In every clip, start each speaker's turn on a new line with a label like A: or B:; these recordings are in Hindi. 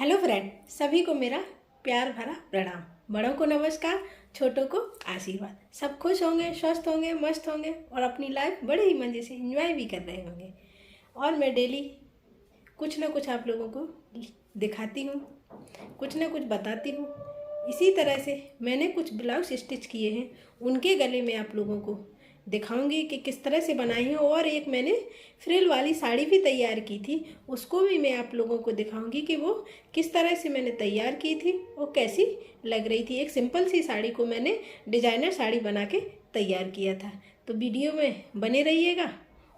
A: हेलो फ्रेंड, सभी को मेरा प्यार भरा प्रणाम। बड़ों को नमस्कार, छोटों को आशीर्वाद। सब खुश होंगे, स्वस्थ होंगे, मस्त होंगे और अपनी लाइफ बड़े ही मज़े से एंजॉय भी कर रहे होंगे। और मैं डेली कुछ ना कुछ आप लोगों को दिखाती हूँ, कुछ ना कुछ बताती हूँ। इसी तरह से मैंने कुछ ब्लाउज स्टिच किए हैं, उनके गले में आप लोगों को दिखाऊंगी कि किस तरह से बनाई है। और एक मैंने फ्रिल वाली साड़ी भी तैयार की थी, उसको भी मैं आप लोगों को दिखाऊंगी कि वो किस तरह से मैंने तैयार की थी और कैसी लग रही थी। एक सिंपल सी साड़ी को मैंने डिजाइनर साड़ी बना के तैयार किया था। तो वीडियो में बने रहिएगा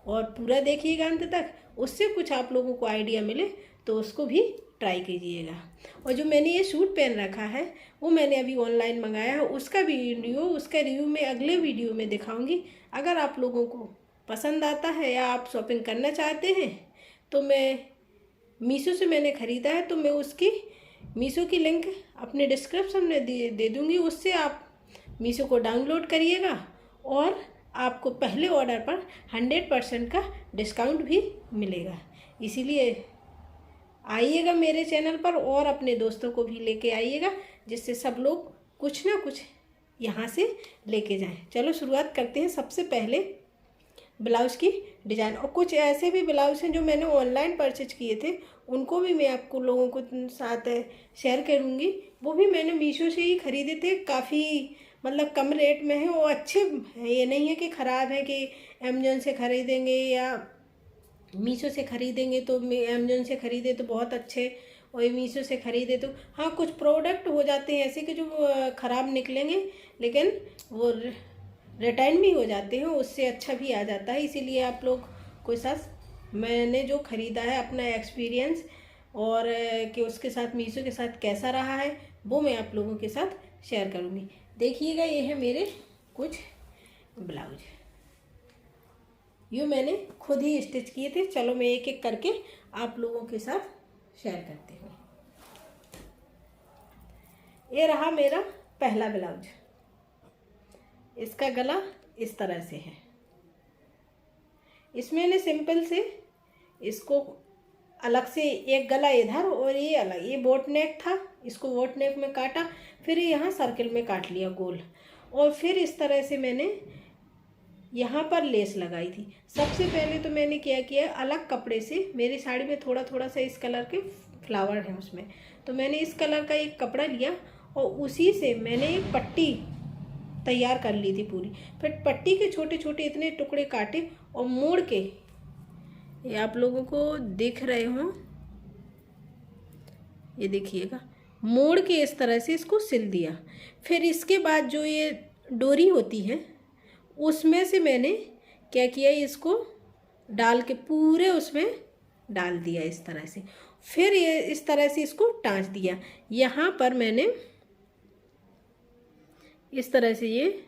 A: और पूरा देखिएगा अंत तक, उससे कुछ आप लोगों को आइडिया मिले तो उसको भी ट्राई कीजिएगा। और जो मैंने ये सूट पहन रखा है वो मैंने अभी ऑनलाइन मंगाया है, उसका रिव्यू मैं अगले वीडियो में दिखाऊंगी। अगर आप लोगों को पसंद आता है या आप शॉपिंग करना चाहते हैं तो मैं मीशो से मैंने ख़रीदा है, तो मैं उसकी मीशो की लिंक अपने डिस्क्रिप्शन में दे दूँगी। उससे आप मीशो को डाउनलोड करिएगा और आपको पहले ऑर्डर पर 100% का डिस्काउंट भी मिलेगा। इसीलिए आइएगा मेरे चैनल पर और अपने दोस्तों को भी लेके आइएगा, जिससे सब लोग कुछ ना कुछ यहाँ से लेके जाएं। चलो शुरुआत करते हैं। सबसे पहले ब्लाउज़ की डिज़ाइन, और कुछ ऐसे भी ब्लाउज हैं जो मैंने ऑनलाइन परचेज किए थे, उनको भी मैं आपको लोगों को साथ शेयर करूँगी। वो भी मैंने मीशो से ही ख़रीदे थे, काफ़ी मतलब कम रेट में है और अच्छे हैं। ये नहीं है कि ख़राब है कि अमेजोन से ख़रीदेंगे या मीशो से ख़रीदेंगे तो अमेजोन से ख़रीदे तो बहुत अच्छे और मीशो से ख़रीदे तो हाँ, कुछ प्रोडक्ट हो जाते हैं ऐसे कि जो ख़राब निकलेंगे, लेकिन वो रिटर्न भी हो जाते हैं, उससे अच्छा भी आ जाता है। इसीलिए आप लोग कोई साथ मैंने जो ख़रीदा है अपना एक्सपीरियंस और कि उसके साथ मीशो के साथ कैसा रहा है वो मैं आप लोगों के साथ शेयर करूँगी। देखिएगा, ये है मेरे कुछ ब्लाउज, ये मैंने खुद ही स्टिच किए थे। चलो मैं एक एक करके आप लोगों के साथ शेयर करती हूँ। ये रहा मेरा पहला ब्लाउज। इसका गला इस तरह से है। इसमें मैंने सिंपल से इसको अलग से एक गला इधर और ये अलग, ये बोट नेक था, इसको बोट नेक में काटा, फिर यहाँ सर्किल में काट लिया गोल, और फिर इस तरह से मैंने यहाँ पर लेस लगाई थी। सबसे पहले तो मैंने क्या किया, अलग कपड़े से, मेरी साड़ी में थोड़ा थोड़ा सा इस कलर के फ्लावर हैं उसमें, तो मैंने इस कलर का एक कपड़ा लिया और उसी से मैंने एक पट्टी तैयार कर ली थी पूरी। फिर पट्टी के छोटे छोटे इतने टुकड़े काटे और मोड़ के, ये आप लोगों को दिख रहे हों, ये देखिएगा, मोड़ के इस तरह से इसको सिल दिया। फिर इसके बाद जो ये डोरी होती है उसमें से मैंने क्या किया, इसको डाल के पूरे उसमें डाल दिया इस तरह से। फिर ये इस तरह से इसको टाँच दिया। यहाँ पर मैंने इस तरह से, ये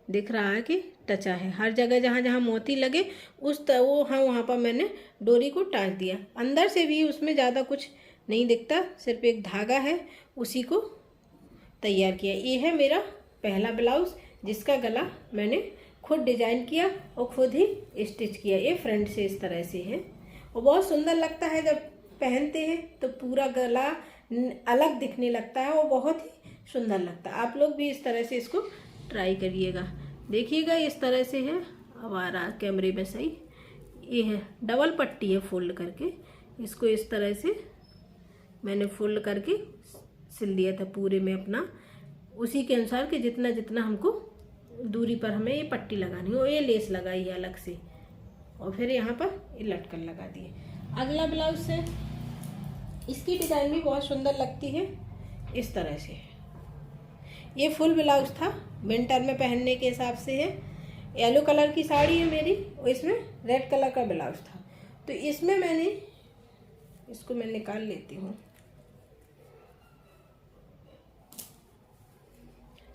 A: दिख रहा है कि टचा है, हर जगह जहाँ जहाँ मोती लगे वहाँ पर मैंने डोरी को टाँच दिया। अंदर से भी उसमें ज़्यादा कुछ नहीं दिखता, सिर्फ एक धागा है, उसी को तैयार किया। ये है मेरा पहला ब्लाउज़, जिसका गला मैंने खुद डिजाइन किया और खुद ही स्टिच किया। ये फ्रंट से इस तरह से है और बहुत सुंदर लगता है जब पहनते हैं तो पूरा गला अलग दिखने लगता है और बहुत ही सुंदर लगता है। आप लोग भी इस तरह से इसको ट्राई करिएगा। देखिएगा, इस तरह से है। अब आ रहा कैमरे में सही। ये है डबल पट्टी है, फोल्ड करके इसको इस तरह से मैंने फोल्ड करके सिल दिया था पूरे में अपना, उसी के अनुसार कि जितना जितना हमको दूरी पर हमें ये पट्टी लगानी हो। ये लेस लगाई है अलग से और फिर यहाँ पर ये लटकन लगा दिए। अगला ब्लाउज है, इसकी डिज़ाइन भी बहुत सुंदर लगती है, इस तरह से। ये फुल ब्लाउज था, विंटर में पहनने के हिसाब से है। येलो कलर की साड़ी है मेरी और इसमें रेड कलर का ब्लाउज था, तो इसमें मैंने इसको मैं निकाल लेती हूँ।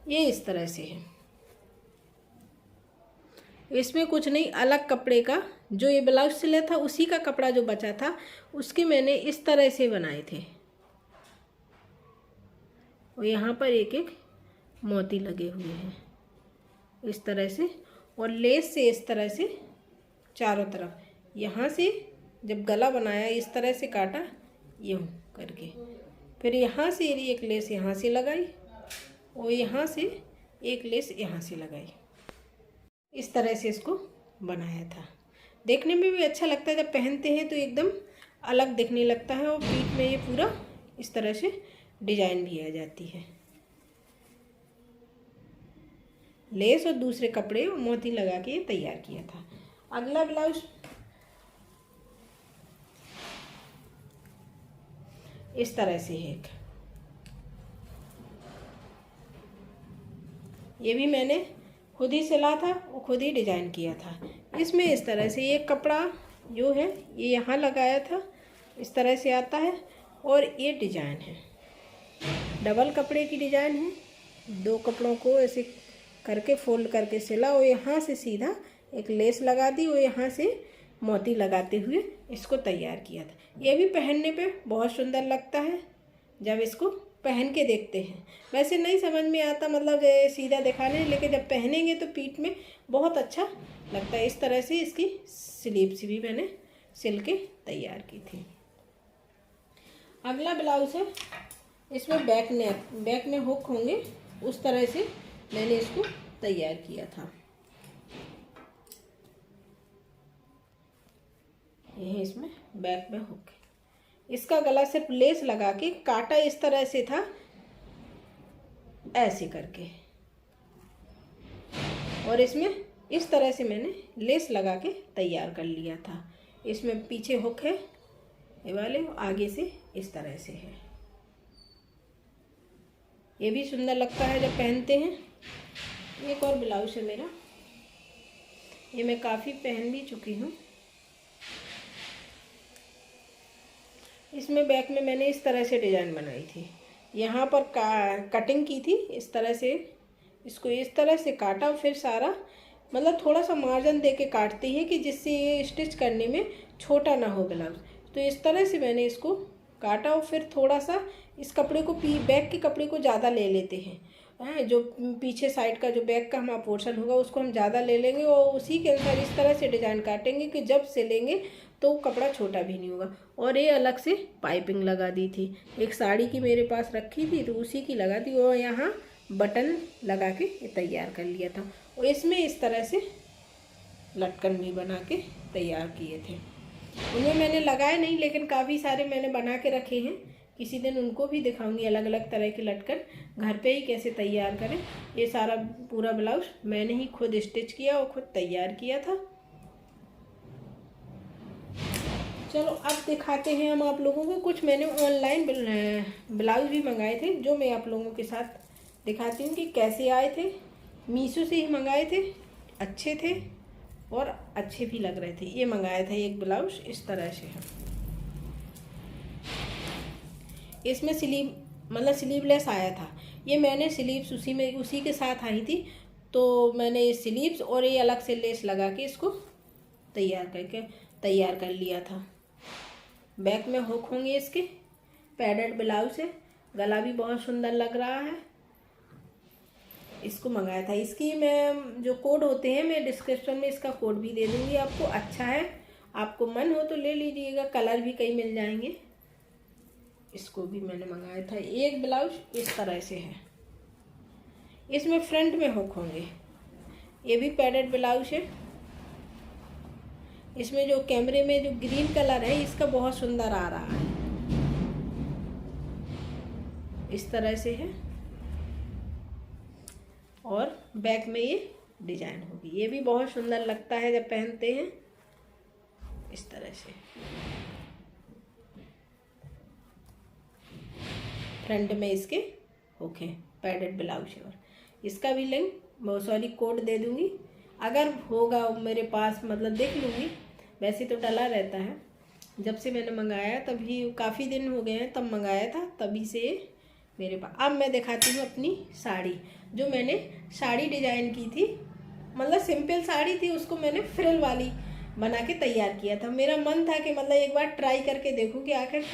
A: ये इस तरह से है, इसमें कुछ नहीं, अलग कपड़े का जो ये ब्लाउज सिला था उसी का कपड़ा जो बचा था उसके मैंने इस तरह से बनाए थे और यहाँ पर एक एक मोती लगे हुए हैं इस तरह से, और लेस से इस तरह से चारों तरफ। यहाँ से जब गला बनाया इस तरह से काटा, यूँ करके, फिर यहाँ से एक लेस यहाँ से लगाई और यहाँ से एक लेस यहाँ से लगाई। इस तरह से इसको बनाया था। देखने में भी अच्छा लगता है, जब पहनते हैं तो एकदम अलग दिखने लगता है और पीठ में ये पूरा इस तरह से डिजाइन भी आ जाती है। लेस और दूसरे कपड़े और मोती लगा के ये तैयार किया था। अगला ब्लाउज इस तरह से है। ये भी मैंने खुद ही सिला था और खुद ही डिजाइन किया था। इसमें इस तरह से एक कपड़ा जो है ये यहाँ लगाया था, इस तरह से आता है और ये डिजाइन है, डबल कपड़े की डिजाइन है। 2 कपड़ों को ऐसे करके फोल्ड करके सिला और यहाँ से सीधा एक लेस लगा दी और यहाँ से मोती लगाते हुए इसको तैयार किया था। ये भी पहनने पे बहुत सुंदर लगता है जब इसको पहन के देखते हैं। वैसे नहीं समझ में आता, मतलब सीधा दिखाने, लेकिन जब पहनेंगे तो पीठ में बहुत अच्छा लगता है। इस तरह से इसकी स्लीव्स भी मैंने सिल के तैयार की थी। अगला ब्लाउज है, इसमें बैक में हुक होंगे, उस तरह से मैंने इसको तैयार किया था। यही इसमें बैक में हुक है। इसका गला सिर्फ लेस लगा के काटा इस तरह से था, ऐसे करके, और इसमें इस तरह से मैंने लेस लगा के तैयार कर लिया था। इसमें पीछे हुक है ये वाले, आगे से इस तरह से है। ये भी सुंदर लगता है जब पहनते हैं। एक और ब्लाउज है मेरा, ये मैं काफ़ी पहन भी चुकी हूँ। इसमें बैक में मैंने इस तरह से डिज़ाइन बनाई थी, यहाँ पर कटिंग की थी इस तरह से, इसको इस तरह से काटा, फिर सारा मतलब थोड़ा सा मार्जिन दे के काटती है कि जिससे ये स्टिच करने में छोटा ना हो ब्लाउज। तो इस तरह से मैंने इसको काटा और फिर थोड़ा सा इस कपड़े को बैक के कपड़े को ज़्यादा ले लेते हैं, जो पीछे साइड का जो बैक का हमारा पोर्शन होगा उसको हम ज़्यादा ले लेंगे और उसी के अनुसार इस तरह से डिज़ाइन काटेंगे कि जब सिलेंगे तो कपड़ा छोटा भी नहीं होगा। और ये अलग से पाइपिंग लगा दी थी, एक साड़ी की मेरे पास रखी थी तो उसी की लगा दी और यहाँ बटन लगा के तैयार कर लिया था। और इसमें इस तरह से लटकन भी बना के तैयार किए थे। उन्हें मैंने लगाए नहीं, लेकिन काफ़ी सारे मैंने बना के रखे हैं, किसी दिन उनको भी दिखाऊंगी अलग अलग तरह के लटकन घर पे ही कैसे तैयार करें। ये सारा पूरा ब्लाउज मैंने ही खुद स्टिच किया और खुद तैयार किया था। चलो अब दिखाते हैं हम आप लोगों को। कुछ मैंने ऑनलाइन ब्लाउज भी मंगाए थे जो मैं आप लोगों के साथ दिखाती हूँ कि कैसे आए थे। मीशो से ही मंगाए थे, अच्छे थे और अच्छे भी लग रहे थे। ये मंगाया था एक ब्लाउज, इस तरह से है। इसमें स्लीवलेस आया था। ये मैंने स्लीव्स उसी के साथ आई थी, तो मैंने ये स्लीव्स और ये अलग से लेस लगा के इसको तैयार कर लिया था। बैक में हुक होंगे इसके, पैडेड ब्लाउज है, गला भी बहुत सुंदर लग रहा है। इसको मंगाया था। इसकी मैं जो कोड होते हैं मैं डिस्क्रिप्शन में इसका कोड भी दे दूँगी आपको। अच्छा है, आपको मन हो तो ले लीजिएगा, कलर भी कई मिल जाएंगे। इसको भी मैंने मंगाया था। एक ब्लाउज इस तरह से है, इसमें फ्रंट में हुक होंगे। ये भी पैडेड ब्लाउज है। इसमें जो कैमरे में जो ग्रीन कलर है इसका बहुत सुंदर आ रहा है, इस तरह से है। और बैक में ये डिजाइन होगी, ये भी बहुत सुंदर लगता है जब पहनते हैं इस तरह से। फ्रंट में इसके हुक है, पैडेड ब्लाउज है। और इसका भी लिंक कोड दे दूंगी, अगर होगा मेरे पास, मतलब देख लूँगी। वैसे तो डला रहता है, जब से मैंने मंगाया तभी काफ़ी दिन हो गए हैं, तब मंगाया था, तभी से मेरे पास। अब मैं दिखाती हूँ अपनी साड़ी, जो मैंने साड़ी डिजाइन की थी, मतलब सिंपल साड़ी थी, उसको मैंने फ्रिल वाली बना के तैयार किया था। मेरा मन था कि मतलब एक बार ट्राई करके देखूँ कि आखिर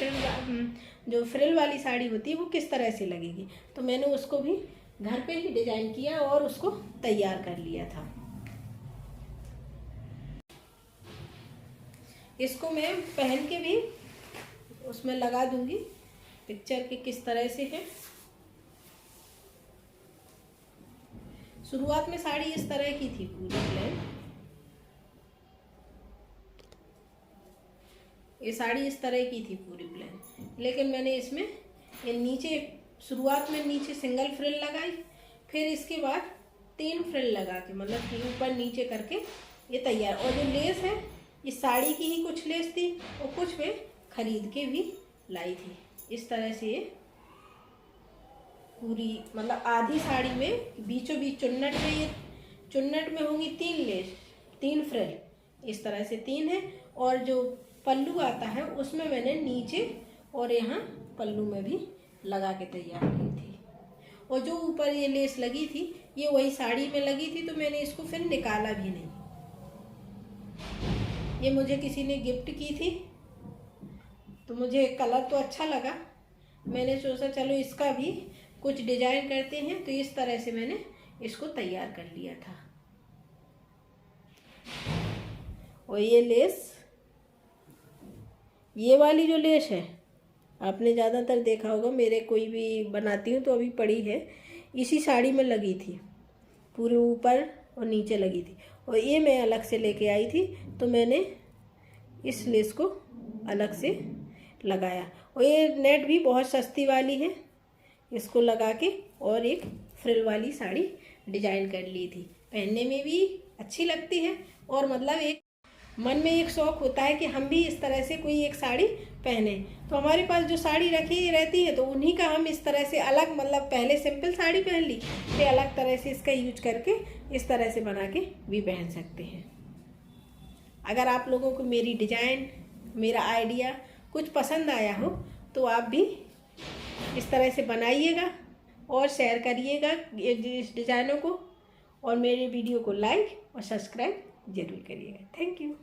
A: जो फ्रिल वाली साड़ी होती है वो किस तरह से लगेगी। तो मैंने उसको भी घर पे ही डिजाइन किया और उसको तैयार कर लिया था। इसको मैं पहन के भी उसमें लगा दूंगी पिक्चर के किस तरह से है। शुरुआत में साड़ी इस तरह की थी पूरी प्लेन, ये साड़ी इस तरह की थी पूरी प्लेन, लेकिन मैंने इसमें ये नीचे शुरुआत में नीचे सिंगल फ्रिल लगाई, फिर इसके बाद 3 फ्रिल लगा के मतलब कि ऊपर नीचे करके ये तैयार। और जो लेस है इस साड़ी की ही कुछ लेस थी और कुछ मैं खरीद के भी लाई थी। इस तरह से ये पूरी मतलब आधी साड़ी में बीचों बीच चुन्नट में, ये चुन्नट में होंगी 3 लेस, 3 फ्रिल, इस तरह से 3 है। और जो पल्लू आता है उसमें मैंने नीचे और यहाँ पल्लू में भी लगा के तैयार की थी। और जो ऊपर ये लेस लगी थी ये वही साड़ी में लगी थी, तो मैंने इसको फिर निकाला भी नहीं। ये मुझे किसी ने गिफ्ट की थी, तो मुझे कलर तो अच्छा लगा, मैंने सोचा चलो इसका भी कुछ डिजाइन करते हैं, तो इस तरह से मैंने इसको तैयार कर लिया था। और ये लेस, ये वाली जो लेस है आपने ज़्यादातर देखा होगा, मेरे कोई भी बनाती हूँ तो अभी पड़ी है, इसी साड़ी में लगी थी, पूरे ऊपर और नीचे लगी थी। और ये मैं अलग से लेके आई थी, तो मैंने इस लेस को अलग से लगाया। और ये नेट भी बहुत सस्ती वाली है, इसको लगा के और एक फ्रिल वाली साड़ी डिजाइन कर ली थी। पहनने में भी अच्छी लगती है और मतलब एक मन में एक शौक़ होता है कि हम भी इस तरह से कोई एक साड़ी पहने। तो हमारे पास जो साड़ी रखी रहती है तो उन्हीं का हम इस तरह से अलग, मतलब पहले सिंपल साड़ी पहन ली, फिर अलग तरह से इसका यूज करके इस तरह से बना के भी पहन सकते हैं। अगर आप लोगों को मेरी डिजाइन, मेरा आइडिया कुछ पसंद आया हो तो आप भी इस तरह से बनाइएगा और शेयर करिएगा इस डिज़ाइनों को, और मेरे वीडियो को लाइक और सब्सक्राइब ज़रूर करिएगा। Thank you.